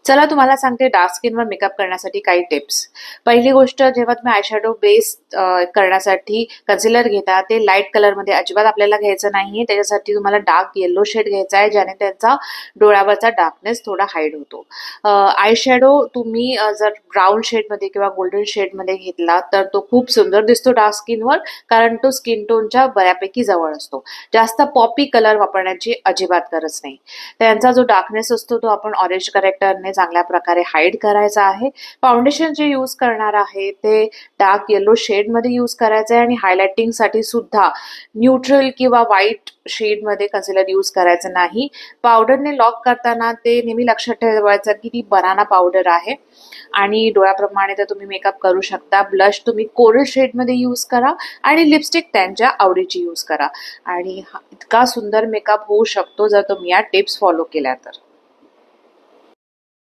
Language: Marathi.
चला तुम्हाला सांगते डार्क स्किनवर मेकअप करण्यासाठी काही टिप्स. पहिली गोष्ट, जेव्हा तुम्ही आयशॅडो बेस करण्यासाठी कन्सिलर घेता ते लाईट कलरमध्ये अजिबात आपल्याला घ्यायचं नाहीये. त्याच्यासाठी तुम्हाला डार्क येलो शेड घ्यायचा आहे, ज्याने त्यांचा डोळ्यावरचा डार्कनेस थोडा हाईड होतो. आयशॅडो तुम्ही जर ब्राऊन शेडमध्ये किंवा गोल्डन शेडमध्ये घेतला तर तो खूप सुंदर दिसतो डार्क स्किनवर, कारण तो स्किन टोनच्या बऱ्यापैकी जवळ असतो. जास्त पॉपी कलर वापरण्याची अजिबात गरज नाही. त्यांचा जो डार्कनेस असतो तो आपण ऑरेंज करेक्टरने चांगल्या प्रकारे हाईड करायचा आहे. फाउंडेशन जे यूज करणार आहे ते डार्क येलो शेडमध्ये यूज करायचं आहे आणि हायलायटिंगसाठी सुद्धा न्यूट्रल किंवा व्हाईट शेडमध्ये कन्सिलर यूज करायचं नाही. पावडरने लॉक करताना ते नेहमी लक्षात ठेवायचं की ती बनाना पावडर आहे आणि डोळ्याप्रमाणे तर तुम्ही मेकअप करू शकता. ब्लश तुम्ही कोरल शेडमध्ये यूज करा आणि लिपस्टिक त्यांच्या आवडीची यूज करा आणि इतका सुंदर मेकअप होऊ शकतो जर तुम्ही या टिप्स फॉलो केल्या तर.